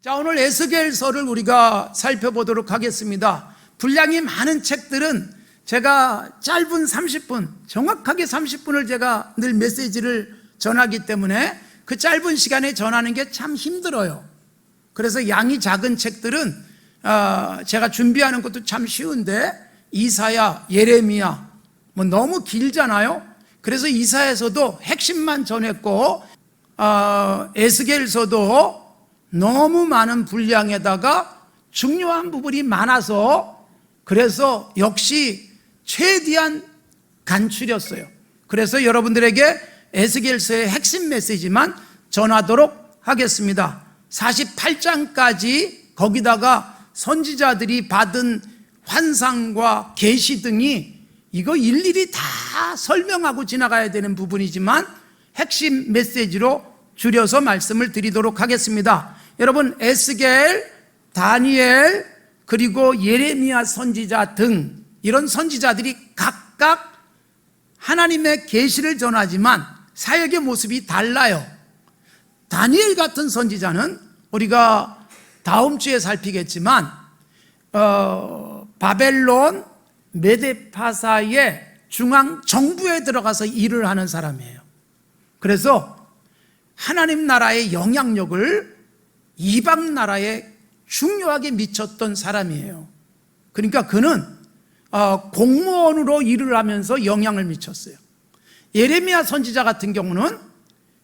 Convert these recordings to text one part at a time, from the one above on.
자, 오늘 에스겔서를 우리가 살펴보도록 하겠습니다. 분량이 많은 책들은 제가 짧은 30분, 정확하게 30분을 제가 늘 메시지를 전하기 때문에 그 짧은 시간에 전하는 게 참 힘들어요. 그래서 양이 작은 책들은 제가 준비하는 것도 참 쉬운데, 이사야, 예레미야 뭐 너무 길잖아요. 그래서 이사야서도 핵심만 전했고, 에스겔서도 너무 많은 분량에다가 중요한 부분이 많아서, 그래서 역시 최대한 간추렸어요. 그래서 여러분들에게 에스겔서의 핵심 메시지만 전하도록 하겠습니다. 48장까지 거기다가 선지자들이 받은 환상과 계시 등이 이거 일일이 다 설명하고 지나가야 되는 부분이지만 핵심 메시지로 줄여서 말씀을 드리도록 하겠습니다. 여러분, 에스겔, 다니엘, 그리고 예레미야 선지자 등 이런 선지자들이 각각 하나님의 계시를 전하지만 사역의 모습이 달라요. 다니엘 같은 선지자는 우리가 다음 주에 살피겠지만 바벨론 메데파사의 중앙 정부에 들어가서 일을 하는 사람이에요. 그래서 하나님 나라의 영향력을 이방 나라에 중요하게 미쳤던 사람이에요. 그러니까 그는 공무원으로 일을 하면서 영향을 미쳤어요. 예레미야 선지자 같은 경우는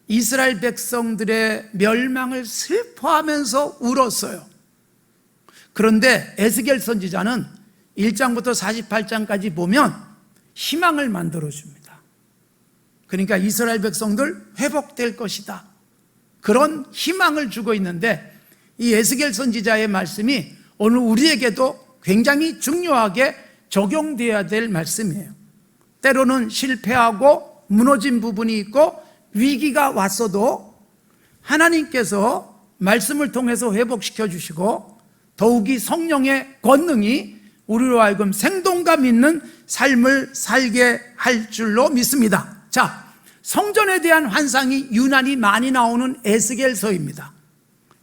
이스라엘 백성들의 멸망을 슬퍼하면서 울었어요. 그런데 에스겔 선지자는 1장부터 48장까지 보면 희망을 만들어줍니다. 그러니까 이스라엘 백성들 회복될 것이다, 그런 희망을 주고 있는데, 이 에스겔 선지자의 말씀이 오늘 우리에게도 굉장히 중요하게 적용되어야 될 말씀이에요. 때로는 실패하고 무너진 부분이 있고 위기가 왔어도 하나님께서 말씀을 통해서 회복시켜 주시고, 더욱이 성령의 권능이 우리로 하여금 생동감 있는 삶을 살게 할 줄로 믿습니다. 자, 성전에 대한 환상이 유난히 많이 나오는 에스겔서입니다.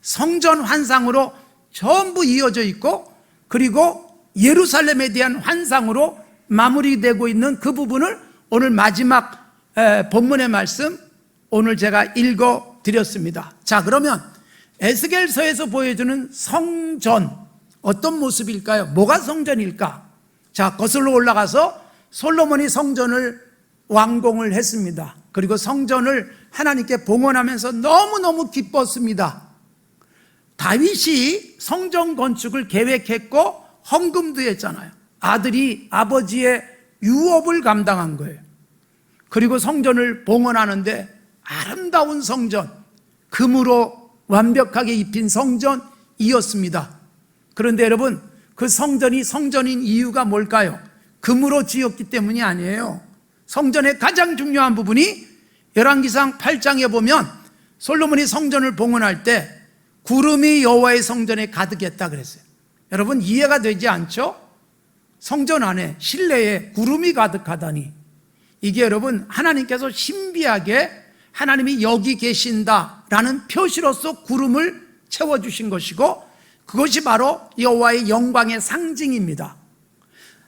성전 환상으로 전부 이어져 있고, 그리고 예루살렘에 대한 환상으로 마무리되고 있는 그 부분을 오늘 마지막 본문의 말씀 오늘 제가 읽어 드렸습니다. 자, 그러면 에스겔서에서 보여주는 성전, 어떤 모습일까요? 뭐가 성전일까? 자, 거슬러 올라가서 솔로몬이 성전을 완공을 했습니다. 그리고 성전을 하나님께 봉헌하면서 너무너무 기뻤습니다. 다윗이 성전 건축을 계획했고 헌금도 했잖아요. 아들이 아버지의 유업을 감당한 거예요. 그리고 성전을 봉헌하는데 아름다운 성전, 금으로 완벽하게 입힌 성전이었습니다. 그런데 여러분, 그 성전이 성전인 이유가 뭘까요? 금으로 지었기 때문이 아니에요. 성전의 가장 중요한 부분이 열왕기상 8장에 보면 솔로몬이 성전을 봉헌할 때 구름이 여호와의 성전에 가득했다 그랬어요. 여러분, 이해가 되지 않죠? 성전 안에, 실내에 구름이 가득하다니, 이게 여러분 하나님께서 신비하게 하나님이 여기 계신다라는 표시로서 구름을 채워주신 것이고, 그것이 바로 여호와의 영광의 상징입니다.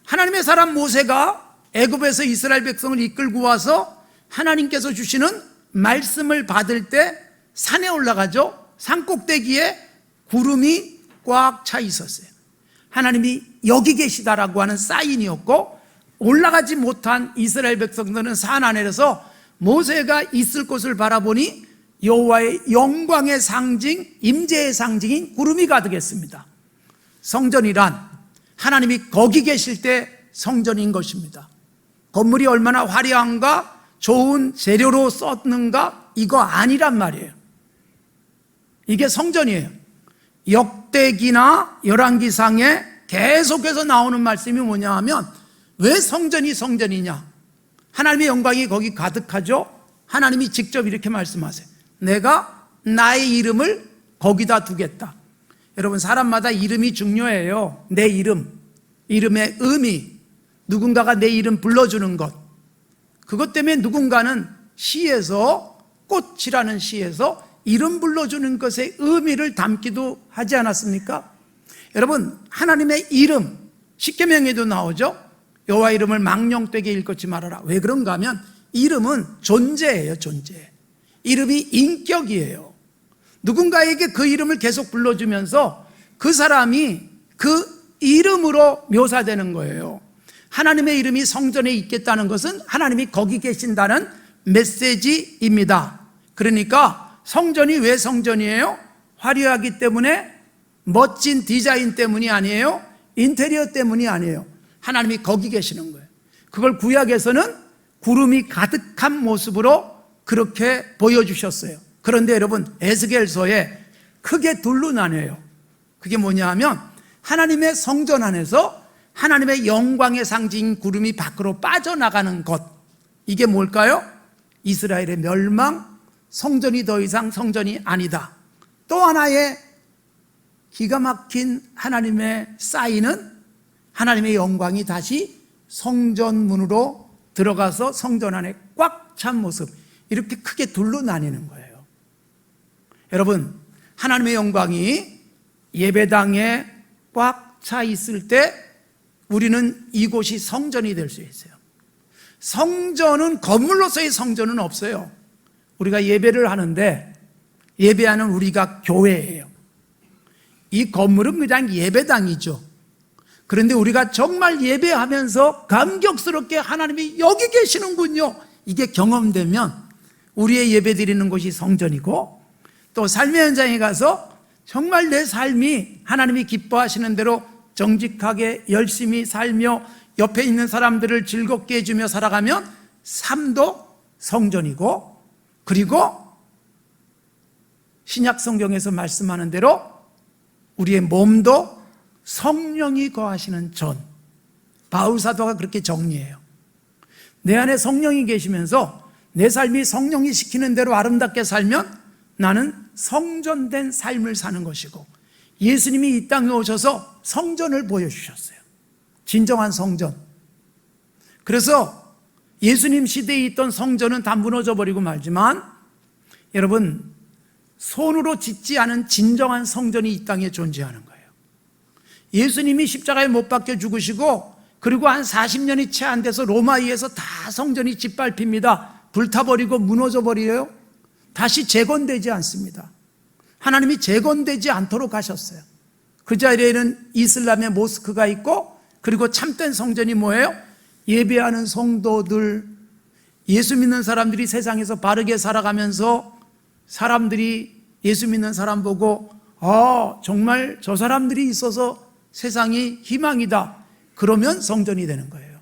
하나님의 사람 모세가 애굽에서 이스라엘 백성을 이끌고 와서 하나님께서 주시는 말씀을 받을 때 산에 올라가죠. 산 꼭대기에 구름이 꽉 차 있었어요. 하나님이 여기 계시다라고 하는 사인이었고, 올라가지 못한 이스라엘 백성들은 산 아래에서 모세가 있을 곳을 바라보니 여호와의 영광의 상징, 임재의 상징인 구름이 가득했습니다. 성전이란 하나님이 거기 계실 때 성전인 것입니다. 건물이 얼마나 화려한가, 좋은 재료로 썼는가, 이거 아니란 말이에요. 이게 성전이에요. 역대기나 열왕기상에 계속해서 나오는 말씀이 뭐냐 하면, 왜 성전이 성전이냐? 하나님의 영광이 거기 가득하죠. 하나님이 직접 이렇게 말씀하세요. 내가 나의 이름을 거기다 두겠다. 여러분, 사람마다 이름이 중요해요. 내 이름, 이름의 의미, 누군가가 내 이름 불러주는 것, 그것 때문에 누군가는 시에서, 꽃이라는 시에서 이름 불러주는 것의 의미를 담기도 하지 않았습니까? 여러분, 하나님의 이름, 십계명에도 나오죠. 여호와 이름을 망령되게 일컫지 말아라. 왜 그런가 하면 이름은 존재예요. 존재. 이름이 인격이에요. 누군가에게 그 이름을 계속 불러주면서 그 사람이 그 이름으로 묘사되는 거예요. 하나님의 이름이 성전에 있겠다는 것은 하나님이 거기 계신다는 메시지입니다. 그러니까 성전이 왜 성전이에요? 화려하기 때문에, 멋진 디자인 때문이 아니에요. 인테리어 때문이 아니에요. 하나님이 거기 계시는 거예요. 그걸 구약에서는 구름이 가득한 모습으로 그렇게 보여주셨어요. 그런데 여러분, 에스겔서에 크게 둘로 나뉘어요. 그게 뭐냐 하면 하나님의 성전 안에서 하나님의 영광의 상징인 구름이 밖으로 빠져나가는 것, 이게 뭘까요? 이스라엘의 멸망, 성전이 더 이상 성전이 아니다. 또 하나의 기가 막힌 하나님의 사인은 하나님의 영광이 다시 성전 문으로 들어가서 성전 안에 꽉 찬 모습, 이렇게 크게 둘로 나뉘는 거예요. 여러분, 하나님의 영광이 예배당에 꽉 차 있을 때 우리는 이곳이 성전이 될 수 있어요. 성전은, 건물로서의 성전은 없어요. 우리가 예배를 하는데 예배하는 우리가 교회예요. 이 건물은 그냥 예배당이죠. 그런데 우리가 정말 예배하면서 감격스럽게 하나님이 여기 계시는군요, 이게 경험되면 우리의 예배 드리는 곳이 성전이고, 또 삶의 현장에 가서 정말 내 삶이 하나님이 기뻐하시는 대로 정직하게 열심히 살며 옆에 있는 사람들을 즐겁게 해주며 살아가면 삶도 성전이고, 그리고 신약 성경에서 말씀하는 대로 우리의 몸도 성령이 거하시는 전, 바울 사도가 그렇게 정리해요. 내 안에 성령이 계시면서 내 삶이 성령이 시키는 대로 아름답게 살면 나는 성전된 삶을 사는 것이고, 예수님이 이 땅에 오셔서 성전을 보여주셨어요. 진정한 성전. 그래서 예수님 시대에 있던 성전은 다 무너져 버리고 말지만, 여러분, 손으로 짓지 않은 진정한 성전이 이 땅에 존재하는 거예요. 예수님이 십자가에 못 박혀 죽으시고, 그리고 한 40년이 채 안 돼서 로마에서 다 성전이 짓밟힙니다. 불타버리고 무너져 버려요. 다시 재건되지 않습니다. 하나님이 재건되지 않도록 하셨어요. 그 자리에는 이슬람의 모스크가 있고, 그리고 참된 성전이 뭐예요? 예배하는 성도들, 예수 믿는 사람들이 세상에서 바르게 살아가면서 사람들이 예수 믿는 사람 보고 정말 저 사람들이 있어서 세상이 희망이다, 그러면 성전이 되는 거예요.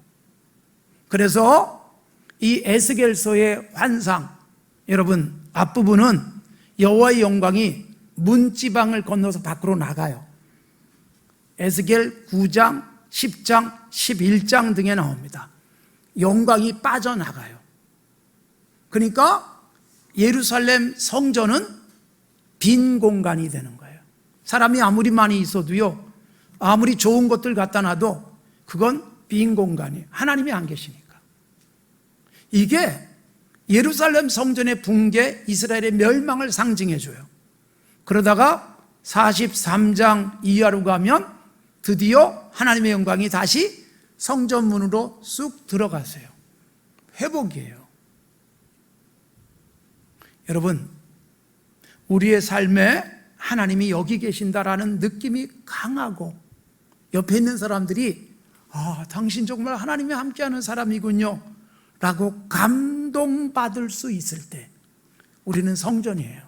그래서 이 에스겔서의 환상, 여러분, 앞부분은 여호와의 영광이 문지방을 건너서 밖으로 나가요. 에스겔 9장, 10장, 11장 등에 나옵니다. 영광이 빠져나가요. 그러니까 예루살렘 성전은 빈 공간이 되는 거예요. 사람이 아무리 많이 있어도요, 아무리 좋은 것들 갖다 놔도 그건 빈 공간이에요. 하나님이 안 계시니까. 이게 예루살렘 성전의 붕괴, 이스라엘의 멸망을 상징해줘요. 그러다가 43장 이하로 가면 드디어 하나님의 영광이 다시 성전문으로 쑥 들어가세요. 회복이에요. 여러분, 우리의 삶에 하나님이 여기 계신다라는 느낌이 강하고, 옆에 있는 사람들이 당신 정말 하나님이 함께하는 사람이군요 라고 감동받을 수 있을 때 우리는 성전이에요.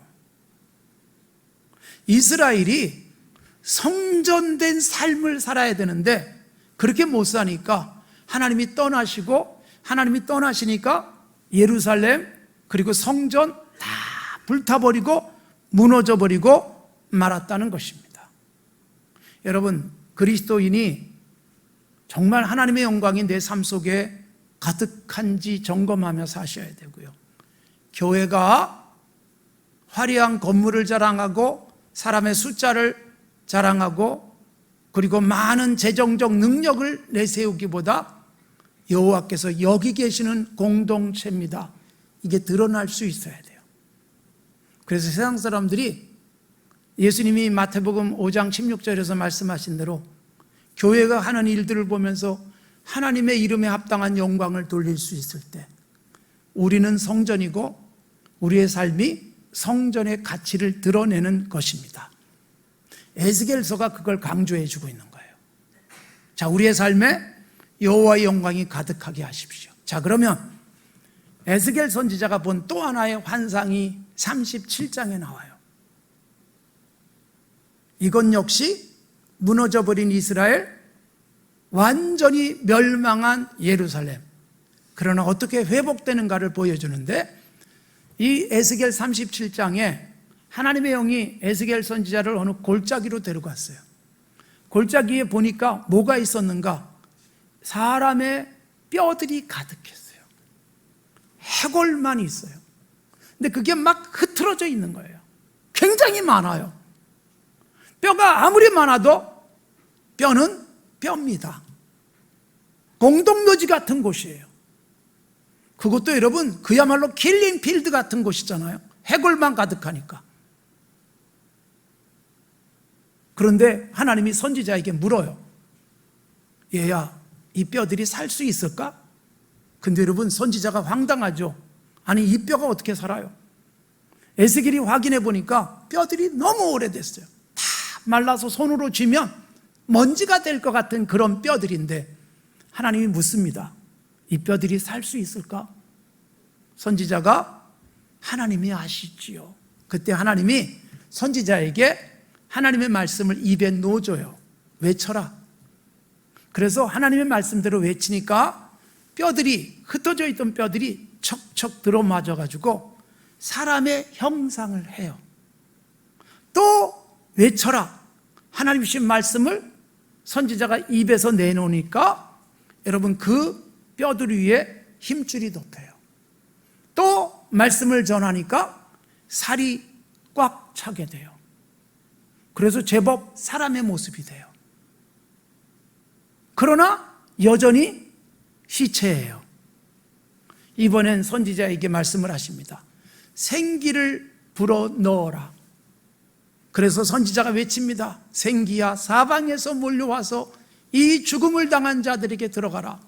이스라엘이 성전된 삶을 살아야 되는데 그렇게 못 사니까 하나님이 떠나시니까 예루살렘 그리고 성전 다 불타버리고 무너져버리고 말았다는 것입니다. 여러분, 그리스도인이 정말 하나님의 영광이 내 삶 속에 가득한지 점검하며 사셔야 되고요. 교회가 화려한 건물을 자랑하고 사람의 숫자를 자랑하고 그리고 많은 재정적 능력을 내세우기보다 여호와께서 여기 계시는 공동체입니다, 이게 드러날 수 있어야 돼요. 그래서 세상 사람들이 예수님이 마태복음 5장 16절에서 말씀하신 대로 교회가 하는 일들을 보면서 하나님의 이름에 합당한 영광을 돌릴 수 있을 때 우리는 성전이고 우리의 삶이 성전의 가치를 드러내는 것입니다. 에스겔서가 그걸 강조해 주고 있는 거예요. 자, 우리의 삶에 여호와의 영광이 가득하게 하십시오. 자, 그러면 에스겔 선지자가 본 또 하나의 환상이 37장에 나와요. 이건 역시 무너져버린 이스라엘, 완전히 멸망한 예루살렘, 그러나 어떻게 회복되는가를 보여주는데, 이 에스겔 37장에 하나님의 영이 에스겔 선지자를 어느 골짜기로 데려갔어요. 골짜기에 보니까 뭐가 있었는가? 사람의 뼈들이 가득했어요. 해골만 있어요. 근데 그게 막 흐트러져 있는 거예요. 굉장히 많아요. 뼈가 아무리 많아도 뼈는 뼈입니다. 공동묘지 같은 곳이에요. 그것도 여러분 그야말로 킬링 필드 같은 곳이잖아요. 해골만 가득하니까. 그런데 하나님이 선지자에게 물어요. 얘야, 이 뼈들이 살 수 있을까? 근데 여러분 선지자가 황당하죠. 아니, 이 뼈가 어떻게 살아요? 에스겔이 확인해 보니까 뼈들이 너무 오래됐어요. 다 말라서 손으로 쥐면 먼지가 될 것 같은 그런 뼈들인데, 하나님이 묻습니다. 이 뼈들이 살 수 있을까? 선지자가 하나님이 아시지요. 그때 하나님이 선지자에게 하나님의 말씀을 입에 넣어줘요. 외쳐라. 그래서 하나님의 말씀대로 외치니까 뼈들이, 흩어져 있던 뼈들이 척척 들어맞아가지고 사람의 형상을 해요. 또 외쳐라. 하나님 주신 말씀을 선지자가 입에서 내놓으니까 여러분 그 뼈들 위에 힘줄이 덮여요. 또 말씀을 전하니까 살이 꽉 차게 돼요. 그래서 제법 사람의 모습이 돼요. 그러나 여전히 시체예요. 이번엔 선지자에게 말씀을 하십니다. 생기를 불어넣어라. 그래서 선지자가 외칩니다. 생기야, 사방에서 몰려와서 이 죽음을 당한 자들에게 들어가라.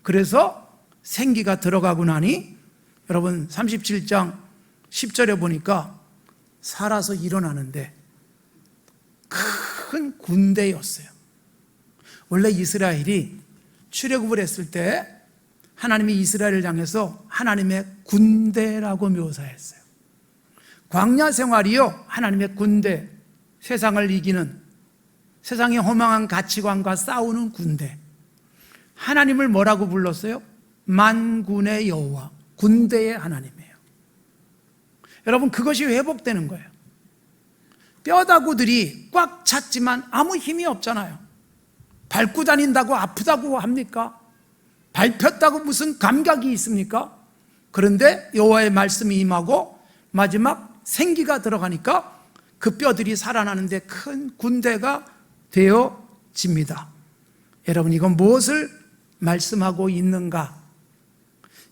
그래서 생기가 들어가고 나니 여러분 37장 10절에 보니까 살아서 일어나는데 큰 군대였어요. 원래 이스라엘이 출애굽을 했을 때 하나님이 이스라엘을 향해서 하나님의 군대라고 묘사했어요. 광야 생활이요, 하나님의 군대, 세상을 이기는, 세상의 허망한 가치관과 싸우는 군대. 하나님을 뭐라고 불렀어요? 만군의 여호와, 군대의 하나님이에요. 여러분, 그것이 회복되는 거예요. 뼈다구들이 꽉 찼지만 아무 힘이 없잖아요. 밟고 다닌다고 아프다고 합니까? 밟혔다고 무슨 감각이 있습니까? 그런데 여호와의 말씀이 임하고 마지막 생기가 들어가니까 그 뼈들이 살아나는데 큰 군대가 되어집니다. 여러분, 이건 무엇을 말씀하고 있는가?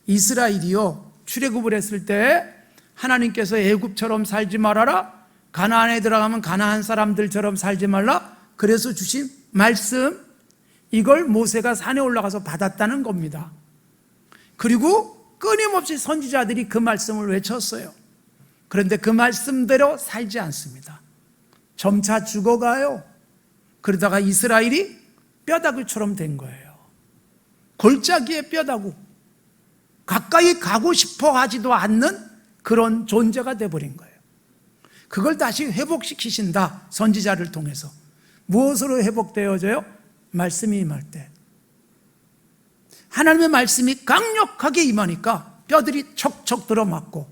이스라엘이요, 출애굽을 했을 때 하나님께서 애굽처럼 살지 말아라, 가나안에 들어가면 가나안 사람들처럼 살지 말라, 그래서 주신 말씀, 이걸 모세가 산에 올라가서 받았다는 겁니다. 그리고 끊임없이 선지자들이 그 말씀을 외쳤어요. 그런데 그 말씀대로 살지 않습니다. 점차 죽어가요. 그러다가 이스라엘이 뼈다귀처럼 된 거예요. 골짜기의 뼈다귀, 가까이 가고 싶어 하지도 않는 그런 존재가 돼버린 거예요. 그걸 다시 회복시키신다, 선지자를 통해서. 무엇으로 회복되어져요? 말씀이 임할 때. 하나님의 말씀이 강력하게 임하니까 뼈들이 척척 들어맞고,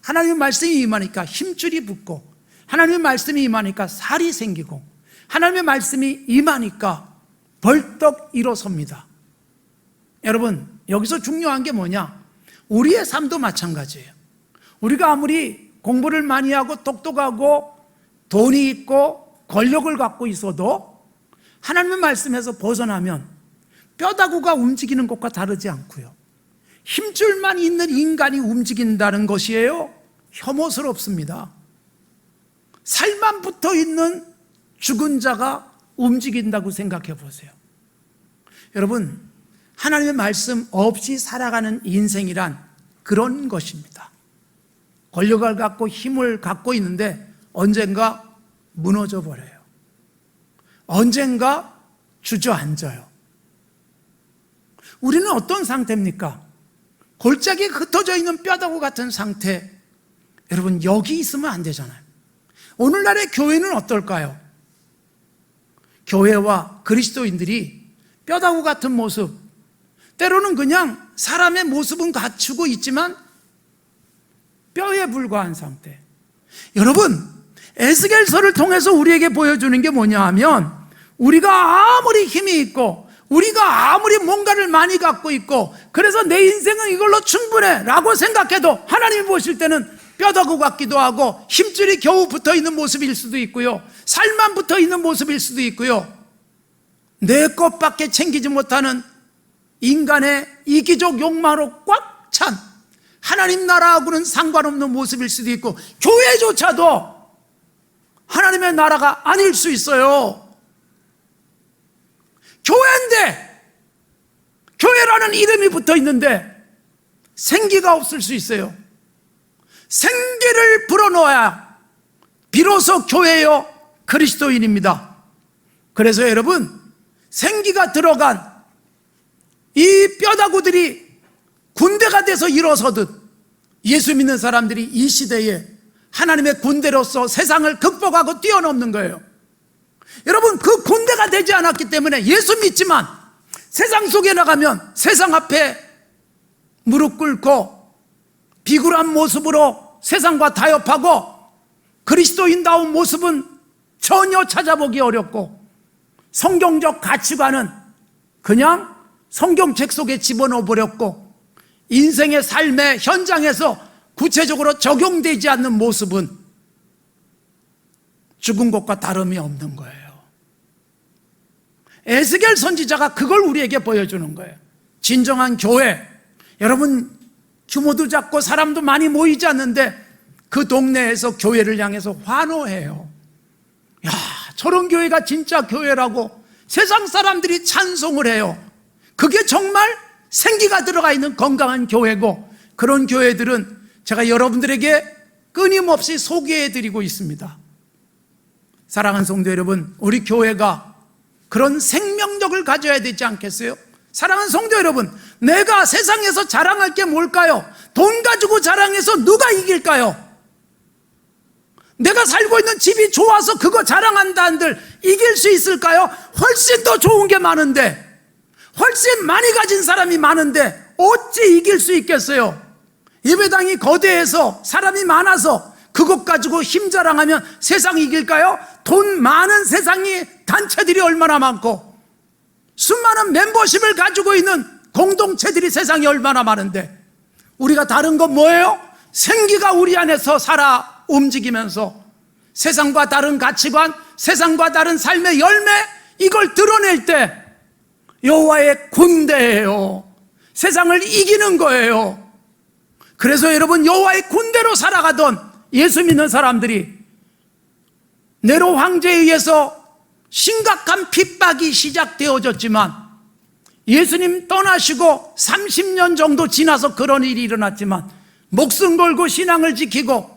하나님의 말씀이 임하니까 힘줄이 붙고, 하나님의 말씀이 임하니까 살이 생기고, 하나님의 말씀이 임하니까 벌떡 일어섭니다. 여러분, 여기서 중요한 게 뭐냐? 우리의 삶도 마찬가지예요. 우리가 아무리 공부를 많이 하고 똑똑하고 돈이 있고 권력을 갖고 있어도 하나님의 말씀에서 벗어나면 뼈다구가 움직이는 것과 다르지 않고요, 힘줄만 있는 인간이 움직인다는 것이에요. 혐오스럽습니다. 살만 붙어 있는 죽은 자가 움직인다고 생각해 보세요. 여러분, 하나님의 말씀 없이 살아가는 인생이란 그런 것입니다. 권력을 갖고 힘을 갖고 있는데 언젠가 무너져 버려요. 언젠가 주저앉아요. 우리는 어떤 상태입니까? 골짜기에 흩어져 있는 뼈다구 같은 상태. 여러분, 여기 있으면 안 되잖아요. 오늘날의 교회는 어떨까요? 교회와 그리스도인들이 뼈다구 같은 모습, 때로는 그냥 사람의 모습은 갖추고 있지만 뼈에 불과한 상태. 여러분, 에스겔서를 통해서 우리에게 보여주는 게 뭐냐 하면, 우리가 아무리 힘이 있고 우리가 아무리 뭔가를 많이 갖고 있고 그래서 내 인생은 이걸로 충분해 라고 생각해도 하나님이 보실 때는 뼈다구 같기도 하고 힘줄이 겨우 붙어있는 모습일 수도 있고요, 살만 붙어있는 모습일 수도 있고요, 내 것밖에 챙기지 못하는 인간의 이기적 욕망으로 꽉 찬 하나님 나라하고는 상관없는 모습일 수도 있고, 교회조차도 하나님의 나라가 아닐 수 있어요. 교회인데, 교회라는 이름이 붙어 있는데 생기가 없을 수 있어요. 생기를 불어넣어야 비로소 교회요 그리스도인입니다. 그래서 여러분, 생기가 들어간 이 뼈다구들이 군대가 돼서 일어서듯 예수 믿는 사람들이 이 시대에 하나님의 군대로서 세상을 극복하고 뛰어넘는 거예요. 여러분, 그 군대가 되지 않았기 때문에 예수 믿지만 세상 속에 나가면 세상 앞에 무릎 꿇고 비굴한 모습으로 세상과 타협하고 그리스도인다운 모습은 전혀 찾아보기 어렵고, 성경적 가치관은 그냥 성경책 속에 집어넣어 버렸고, 인생의 삶의 현장에서 구체적으로 적용되지 않는 모습은 죽은 것과 다름이 없는 거예요. 에스겔 선지자가 그걸 우리에게 보여주는 거예요. 진정한 교회, 여러분 규모도 작고 사람도 많이 모이지 않는데 그 동네에서 교회를 향해서 환호해요. 야, 저런 교회가 진짜 교회라고 세상 사람들이 찬송을 해요. 그게 정말 생기가 들어가 있는 건강한 교회고, 그런 교회들은 제가 여러분들에게 끊임없이 소개해드리고 있습니다. 사랑하는 성도 여러분, 우리 교회가 그런 생명력을 가져야 되지 않겠어요? 사랑하는 성도 여러분, 내가 세상에서 자랑할 게 뭘까요? 돈 가지고 자랑해서 누가 이길까요? 내가 살고 있는 집이 좋아서 그거 자랑한다 한들 이길 수 있을까요? 훨씬 더 좋은 게 많은데, 훨씬 많이 가진 사람이 많은데 어찌 이길 수 있겠어요? 예배당이 거대해서 사람이 많아서 그것 가지고 힘 자랑하면 세상이 이길까요? 돈 많은 세상이 단체들이 얼마나 많고 수많은 멤버십을 가지고 있는 공동체들이 세상에 얼마나 많은데, 우리가 다른 건 뭐예요? 생기가 우리 안에서 살아 움직이면서 세상과 다른 가치관, 세상과 다른 삶의 열매, 이걸 드러낼 때 여호와의 군대예요. 세상을 이기는 거예요. 그래서 여러분, 여호와의 군대로 살아가던 예수 믿는 사람들이 네로 황제에 의해서 심각한 핍박이 시작되어졌지만, 예수님 떠나시고 30년 정도 지나서 그런 일이 일어났지만 목숨 걸고 신앙을 지키고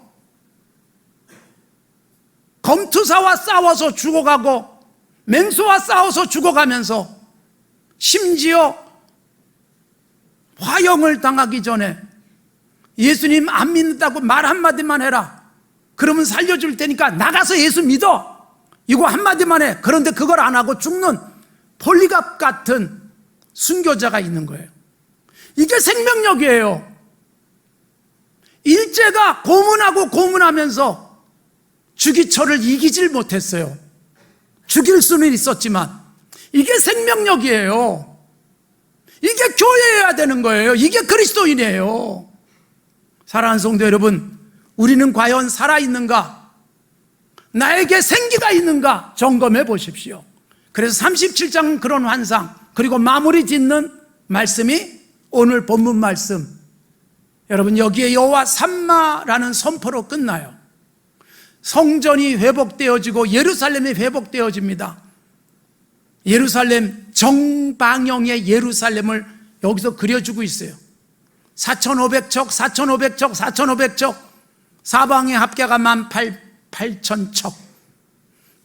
검투사와 싸워서 죽어가고 맹수와 싸워서 죽어가면서 심지어 화형을 당하기 전에 예수님 안 믿는다고 말 한마디만 해라, 그러면 살려줄 테니까 나가서 예수 믿어, 이거 한마디만 해. 그런데 그걸 안 하고 죽는 폴리갑 같은 순교자가 있는 거예요. 이게 생명력이에요. 일제가 고문하고 고문하면서 주기철을 이기질 못했어요. 죽일 수는 있었지만 이게 생명력이에요. 이게 교회여야 되는 거예요. 이게 그리스도인이에요. 사랑하는 성도 여러분, 우리는 과연 살아있는가? 나에게 생기가 있는가? 점검해 보십시오. 그래서 37장 그런 환상, 그리고 마무리 짓는 말씀이 오늘 본문 말씀. 여러분, 여기에 여호와 삼마라는 선포로 끝나요. 성전이 회복되어지고 예루살렘이 회복되어집니다. 예루살렘, 정방형의 예루살렘을 여기서 그려주고 있어요. 4,500척, 4,500척, 4,500척, 사방의 합계가 18,000척.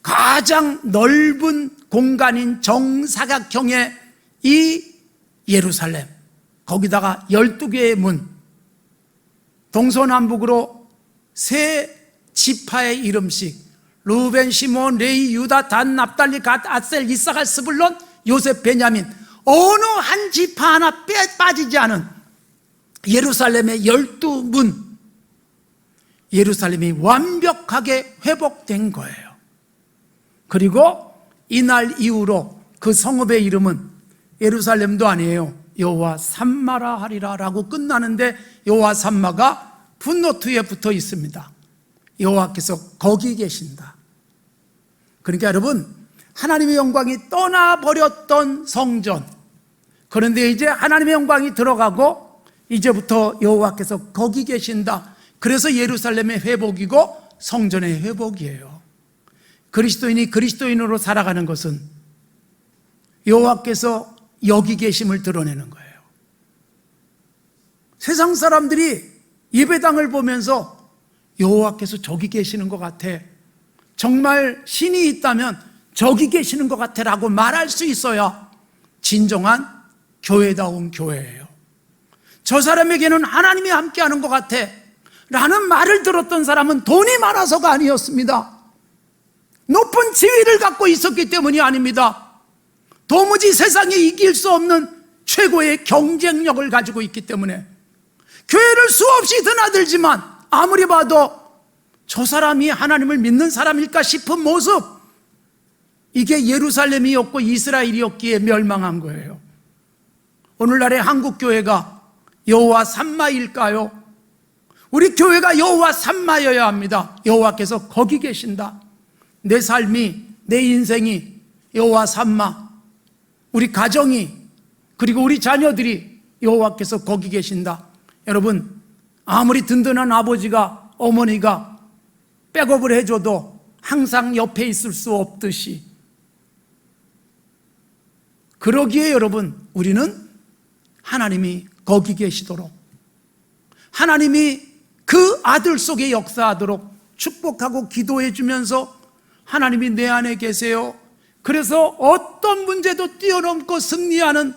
가장 넓은 공간인 정사각형의 이 예루살렘, 거기다가 12개의 문, 동서남북으로 세 지파의 이름씩, 루벤, 시몬, 레위, 유다, 단, 납달리, 갓, 아셀, 이사갈, 스불론, 요셉, 베냐민, 어느 한 지파 하나 빠지지 않은 예루살렘의 12문, 예루살렘이 완벽하게 회복된 거예요. 그리고 이날 이후로 그 성읍의 이름은 예루살렘도 아니에요. 여호와 삼마라 하리라 라고 끝나는데, 여호와 삼마가 풋노트에 붙어 있습니다. 여호와께서 거기 계신다. 그러니까 여러분, 하나님의 영광이 떠나버렸던 성전, 그런데 이제 하나님의 영광이 들어가고 이제부터 여호와께서 거기 계신다. 그래서 예루살렘의 회복이고 성전의 회복이에요. 그리스도인이 그리스도인으로 살아가는 것은 여호와께서 여기 계심을 드러내는 거예요. 세상 사람들이 예배당을 보면서 여호와께서 저기 계시는 것 같아, 정말 신이 있다면 저기 계시는 것 같아 라고 말할 수 있어야 진정한 교회다운 교회예요. 저 사람에게는 하나님이 함께하는 것 같아 라는 말을 들었던 사람은 돈이 많아서가 아니었습니다. 높은 지위를 갖고 있었기 때문이 아닙니다. 도무지 세상에 이길 수 없는 최고의 경쟁력을 가지고 있기 때문에 교회를 수없이 드나들지만 아무리 봐도 저 사람이 하나님을 믿는 사람일까 싶은 모습, 이게 예루살렘이었고 이스라엘이었기에 멸망한 거예요. 오늘날의 한국교회가 여호와 삼마일까요? 우리 교회가 여호와 삼마여야 합니다. 여호와께서 거기 계신다. 내 삶이, 내 인생이 여호와 삼마, 우리 가정이, 그리고 우리 자녀들이 여호와께서 거기 계신다. 여러분, 아무리 든든한 아버지가, 어머니가 백업을 해줘도 항상 옆에 있을 수 없듯이, 그러기에 여러분, 우리는 하나님이 거기 계시도록, 하나님이 그 아들 속에 역사하도록 축복하고 기도해 주면서, 하나님이 내 안에 계세요, 그래서 어떤 문제도 뛰어넘고 승리하는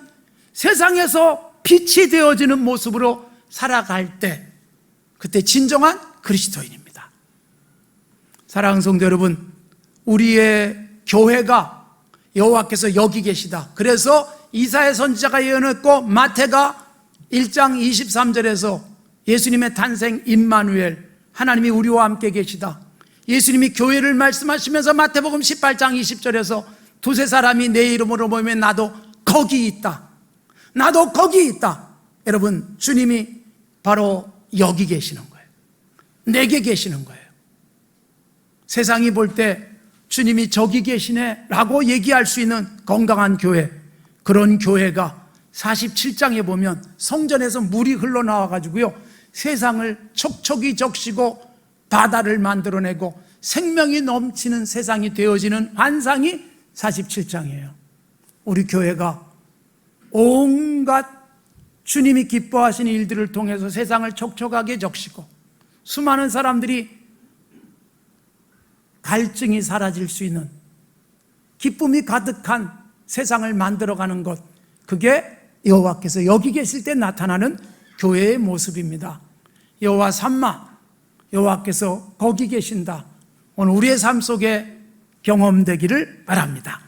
세상에서 빛이 되어지는 모습으로 살아갈 때, 그때 진정한 그리스도인입니다. 사랑하는 성도 여러분, 우리의 교회가 여호와께서 여기 계시다. 그래서 이사야 선지자가 예언했고 마태가 1장 23절에서 예수님의 탄생 임마누엘, 하나님이 우리와 함께 계시다. 예수님이 교회를 말씀하시면서 마태복음 18장 20절에서 두세 사람이 내 이름으로 모이면 나도 거기 있다, 나도 거기 있다. 여러분, 주님이 바로 여기 계시는 거예요. 내게 계시는 거예요. 세상이 볼 때 주님이 저기 계시네 라고 얘기할 수 있는 건강한 교회, 그런 교회가 47장에 보면 성전에서 물이 흘러나와 가지고요, 세상을 촉촉이 적시고 바다를 만들어내고 생명이 넘치는 세상이 되어지는 환상이 47장이에요. 우리 교회가 온갖 주님이 기뻐하시는 일들을 통해서 세상을 촉촉하게 적시고 수많은 사람들이 갈증이 사라질 수 있는 기쁨이 가득한 세상을 만들어가는 것, 그게 여호와께서 여기 계실 때 나타나는 교회의 모습입니다. 여호와 삼마, 여호와께서 거기 계신다. 오늘 우리의 삶 속에 경험되기를 바랍니다.